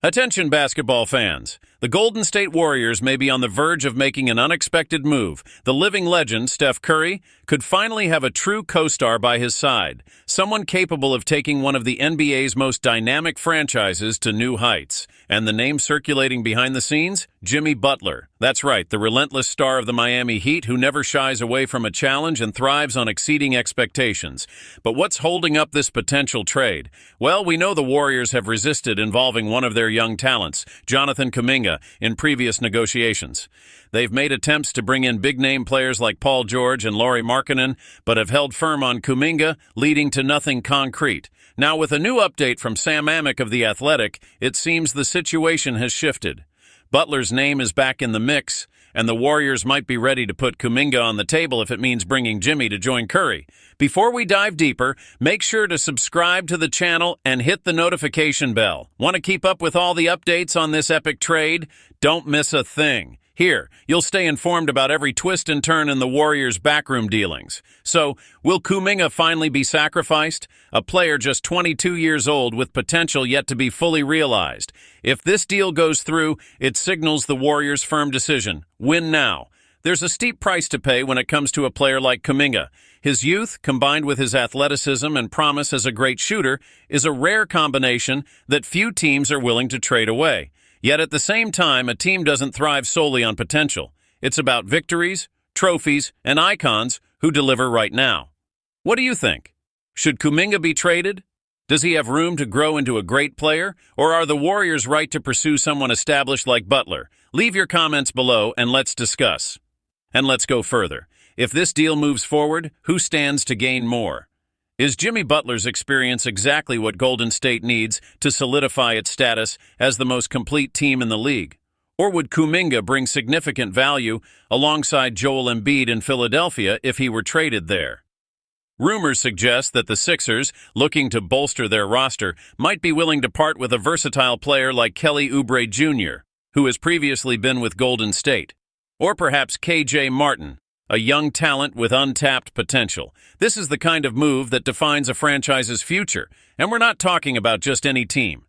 Attention basketball fans. The Golden State Warriors may be on the verge of making an unexpected move. The living legend, Steph Curry, could finally have a true co-star by his side, someone capable of taking one of the NBA's most dynamic franchises to new heights. And the name circulating behind the scenes? Jimmy Butler. That's right, the relentless star of the Miami Heat who never shies away from a challenge and thrives on exceeding expectations. But what's holding up this potential trade? Well, we know the Warriors have resisted involving one of their young talents, Jonathan Kuminga, in previous negotiations. They've made attempts to bring in big-name players like Paul George and Lauri Markkanen, but have held firm on Kuminga, leading to nothing concrete. Now, with a new update from Sam Amick of The Athletic, it seems the situation has shifted. Butler's name is back in the mix, and the Warriors might be ready to put Kuminga on the table if it means bringing Jimmy to join Curry. Before we dive deeper, make sure to subscribe to the channel and hit the notification bell. Want to keep up with all the updates on this epic trade? Don't miss a thing. Here, you'll stay informed about every twist and turn in the Warriors' backroom dealings. So, will Kuminga finally be sacrificed? A player just 22 years old with potential yet to be fully realized. If this deal goes through, it signals the Warriors' firm decision. Win now. There's a steep price to pay when it comes to a player like Kuminga. His youth, combined with his athleticism and promise as a great shooter, is a rare combination that few teams are willing to trade away. Yet at the same time, a team doesn't thrive solely on potential. It's about victories, trophies, and icons who deliver right now. What do you think? Should Kuminga be traded? Does he have room to grow into a great player? Or are the Warriors right to pursue someone established like Butler? Leave your comments below and let's discuss. And let's go further. If this deal moves forward, who stands to gain more? Is Jimmy Butler's experience exactly what Golden State needs to solidify its status as the most complete team in the league? Or would Kuminga bring significant value alongside Joel Embiid in Philadelphia if he were traded there? Rumors suggest that the Sixers, looking to bolster their roster, might be willing to part with a versatile player like Kelly Oubre Jr., who has previously been with Golden State. Or perhaps KJ Martin, a young talent with untapped potential. This is the kind of move that defines a franchise's future. And we're not talking about just any team.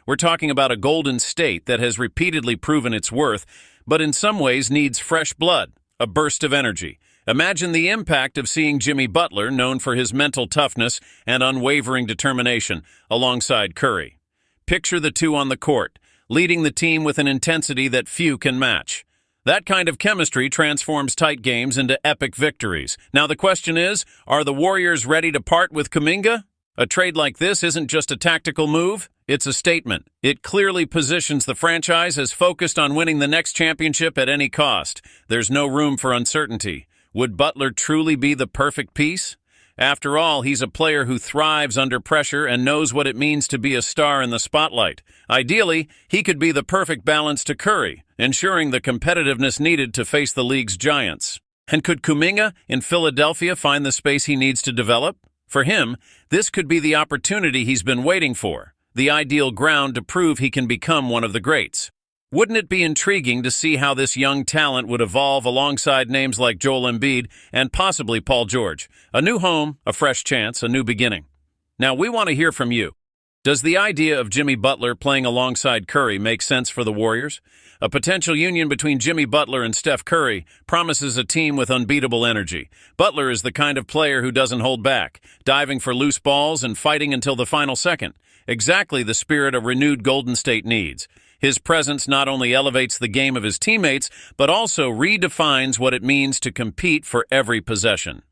We're talking about a Golden State that has repeatedly proven its worth, but in some ways needs fresh blood, a burst of energy. Imagine the impact of seeing Jimmy Butler, known for his mental toughness and unwavering determination, alongside Curry. Picture the two on the court, leading the team with an intensity that few can match. That kind of chemistry transforms tight games into epic victories. Now the question is, are the Warriors ready to part with Kuminga? A trade like this isn't just a tactical move, it's a statement. It clearly positions the franchise as focused on winning the next championship at any cost. There's no room for uncertainty. Would Butler truly be the perfect piece? After all, he's a player who thrives under pressure and knows what it means to be a star in the spotlight. Ideally, he could be the perfect balance to Curry, ensuring the competitiveness needed to face the league's giants. And could Kuminga in Philadelphia find the space he needs to develop? For him, this could be the opportunity he's been waiting for, the ideal ground to prove he can become one of the greats. Wouldn't it be intriguing to see how this young talent would evolve alongside names like Joel Embiid and possibly Paul George? A new home, a fresh chance, a new beginning. Now, we want to hear from you. Does the idea of Jimmy Butler playing alongside Curry make sense for the Warriors? A potential union between Jimmy Butler and Steph Curry promises a team with unbeatable energy. Butler is the kind of player who doesn't hold back, diving for loose balls and fighting until the final second. Exactly the spirit a renewed Golden State needs. His presence not only elevates the game of his teammates, but also redefines what it means to compete for every possession.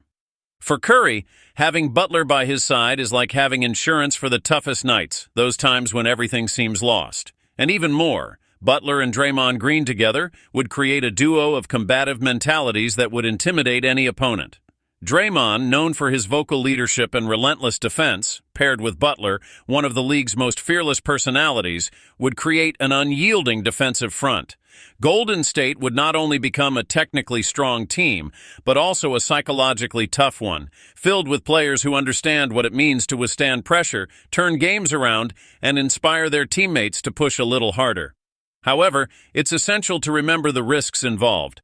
For Curry, having Butler by his side is like having insurance for the toughest nights, those times when everything seems lost. And even more, Butler and Draymond Green together would create a duo of combative mentalities that would intimidate any opponent. Draymond, known for his vocal leadership and relentless defense, paired with Butler, one of the league's most fearless personalities, would create an unyielding defensive front. Golden State would not only become a technically strong team, but also a psychologically tough one, filled with players who understand what it means to withstand pressure, turn games around, and inspire their teammates to push a little harder. However, it's essential to remember the risks involved.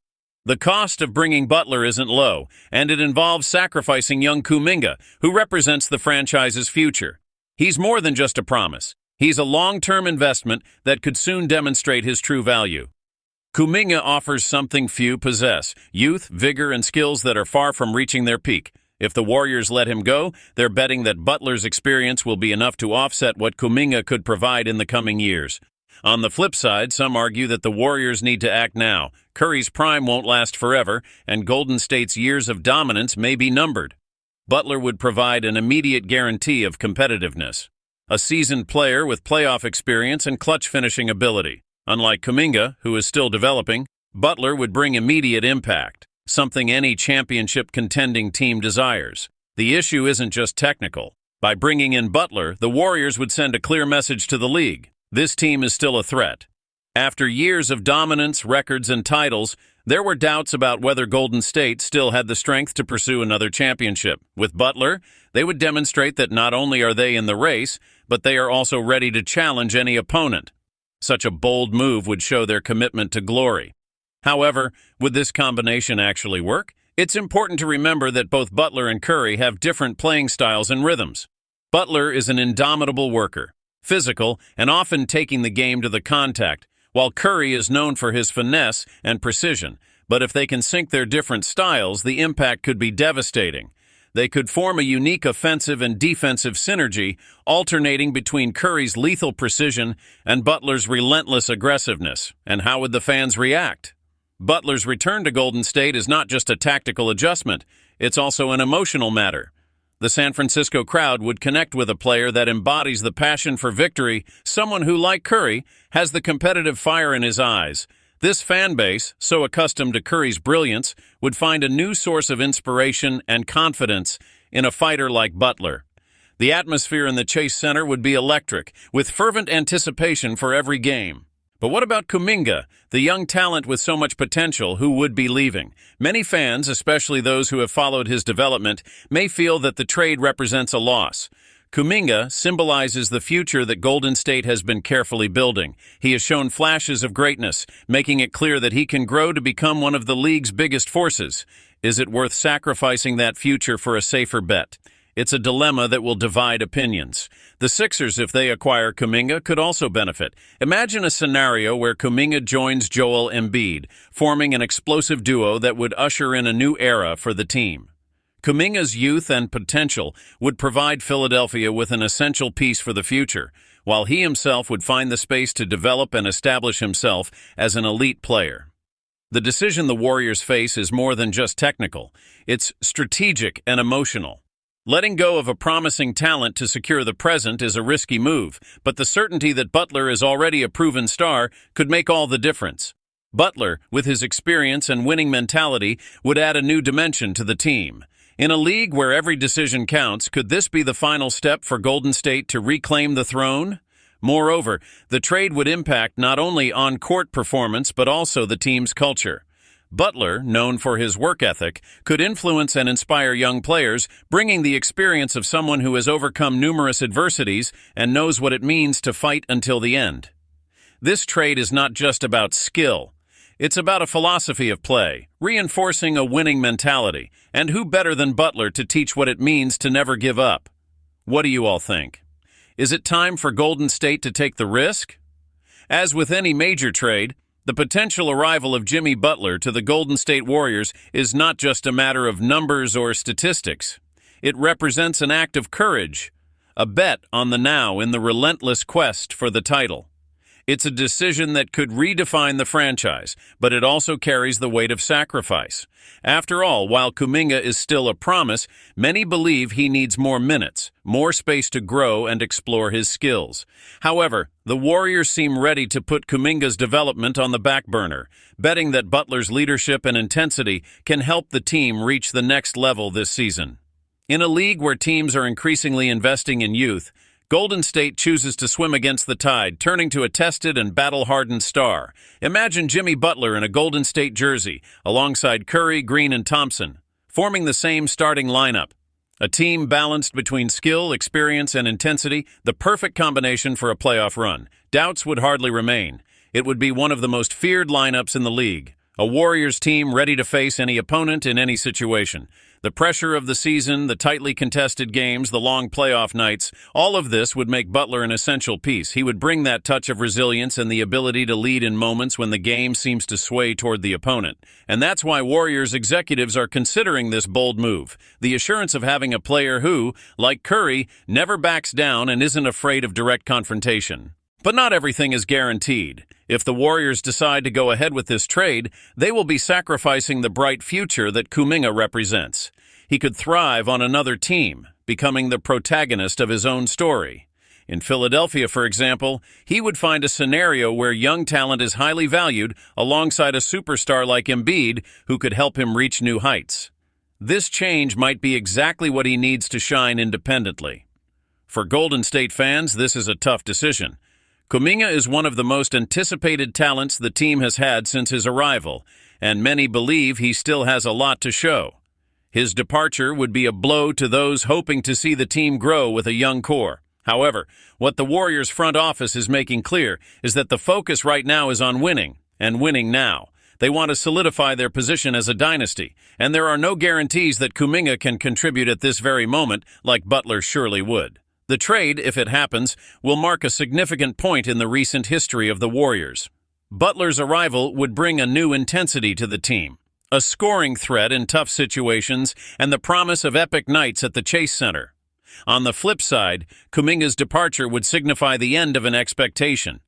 The cost of bringing Butler isn't low, and it involves sacrificing young Kuminga, who represents the franchise's future. He's more than just a promise. He's a long-term investment that could soon demonstrate his true value. Kuminga offers something few possess: youth, vigor, and skills that are far from reaching their peak. If the Warriors let him go, they're betting that Butler's experience will be enough to offset what Kuminga could provide in the coming years. On the flip side, some argue that the Warriors need to act now. Curry's prime won't last forever, and Golden State's years of dominance may be numbered. Butler would provide an immediate guarantee of competitiveness. A seasoned player with playoff experience and clutch finishing ability. Unlike Kuminga, who is still developing, Butler would bring immediate impact, something any championship contending team desires. The issue isn't just technical. By bringing in Butler, the Warriors would send a clear message to the league: this team is still a threat. After years of dominance, records, and titles, there were doubts about whether Golden State still had the strength to pursue another championship. With Butler, they would demonstrate that not only are they in the race, but they are also ready to challenge any opponent. Such a bold move would show their commitment to glory. However, would this combination actually work? It's important to remember that both Butler and Curry have different playing styles and rhythms. Butler is an indomitable worker, physical, and often taking the game to the contact, while Curry is known for his finesse and precision. But if they can sync their different styles, the impact could be devastating. They could form a unique offensive and defensive synergy, alternating between Curry's lethal precision and Butler's relentless aggressiveness. And how would the fans react? Butler's return to Golden State is not just a tactical adjustment, it's also an emotional matter. The San Francisco crowd would connect with a player that embodies the passion for victory, someone who, like Curry, has the competitive fire in his eyes. This fan base, so accustomed to Curry's brilliance, would find a new source of inspiration and confidence in a fighter like Butler. The atmosphere in the Chase Center would be electric, with fervent anticipation for every game. But what about Kuminga, the young talent with so much potential who would be leaving? Many fans, especially those who have followed his development, may feel that the trade represents a loss. Kuminga symbolizes the future that Golden State has been carefully building. He has shown flashes of greatness, making it clear that he can grow to become one of the league's biggest forces. Is it worth sacrificing that future for a safer bet? It's a dilemma that will divide opinions. The Sixers, if they acquire Kuminga, could also benefit. Imagine a scenario where Kuminga joins Joel Embiid, forming an explosive duo that would usher in a new era for the team. Kuminga's youth and potential would provide Philadelphia with an essential piece for the future, while he himself would find the space to develop and establish himself as an elite player. The decision the Warriors face is more than just technical. It's strategic and emotional. Letting go of a promising talent to secure the present is a risky move, but the certainty that Butler is already a proven star could make all the difference. Butler, with his experience and winning mentality, would add a new dimension to the team. In a league where every decision counts, could this be the final step for Golden State to reclaim the throne? Moreover, the trade would impact not only on-court performance but also the team's culture. Butler, known for his work ethic, could influence and inspire young players, bringing the experience of someone who has overcome numerous adversities and knows what it means to fight until the end. This trade is not just about skill. It's about a philosophy of play, reinforcing a winning mentality, and who better than Butler to teach what it means to never give up? What do you all think? Is it time for Golden State to take the risk? As with any major trade, the potential arrival of Jimmy Butler to the Golden State Warriors is not just a matter of numbers or statistics. It represents an act of courage, a bet on the now in the relentless quest for the title. It's a decision that could redefine the franchise, but it also carries the weight of sacrifice. After all, while Kuminga is still a promise, many believe he needs more minutes, more space to grow and explore his skills. However, the Warriors seem ready to put Kuminga's development on the back burner, betting that Butler's leadership and intensity can help the team reach the next level this season. In a league where teams are increasingly investing in youth, Golden State chooses to swim against the tide, turning to a tested and battle-hardened star. Imagine Jimmy Butler in a Golden State jersey, alongside Curry, Green, and Thompson, forming the same starting lineup. A team balanced between skill, experience, and intensity, the perfect combination for a playoff run. Doubts would hardly remain. It would be one of the most feared lineups in the league. A Warriors team ready to face any opponent in any situation. The pressure of the season, the tightly contested games, the long playoff nights, all of this would make Butler an essential piece. He would bring that touch of resilience and the ability to lead in moments when the game seems to sway toward the opponent. And that's why Warriors executives are considering this bold move. The assurance of having a player who, like Curry, never backs down and isn't afraid of direct confrontation. But not everything is guaranteed. If the Warriors decide to go ahead with this trade, they will be sacrificing the bright future that Kuminga represents. He could thrive on another team, becoming the protagonist of his own story. In Philadelphia, for example, he would find a scenario where young talent is highly valued alongside a superstar like Embiid who could help him reach new heights. This change might be exactly what he needs to shine independently. For Golden State fans, this is a tough decision. Kuminga is one of the most anticipated talents the team has had since his arrival, and many believe he still has a lot to show. His departure would be a blow to those hoping to see the team grow with a young core. However, what the Warriors front office is making clear is that the focus right now is on winning, and winning now. They want to solidify their position as a dynasty, and there are no guarantees that Kuminga can contribute at this very moment like Butler surely would. The trade, if it happens, will mark a significant point in the recent history of the Warriors. Butler's arrival would bring a new intensity to the team, a scoring threat in tough situations, and the promise of epic nights at the Chase Center. On the flip side, Kuminga's departure would signify the end of an expectation.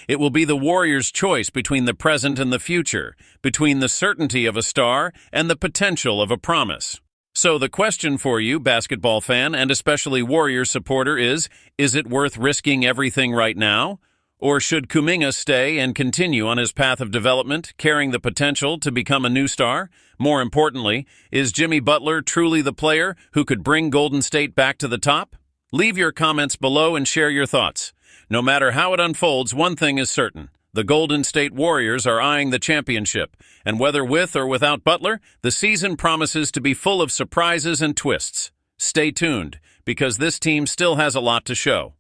It will be the Warriors' choice between the present and the future, between the certainty of a star and the potential of a promise. So the question for you, basketball fan, and especially Warriors supporter is it worth risking everything right now? Or should Kuminga stay and continue on his path of development, carrying the potential to become a new star? More importantly, is Jimmy Butler truly the player who could bring Golden State back to the top? Leave your comments below and share your thoughts. No matter how it unfolds, one thing is certain. The Golden State Warriors are eyeing the championship, and whether with or without Butler, the season promises to be full of surprises and twists. Stay tuned, because this team still has a lot to show.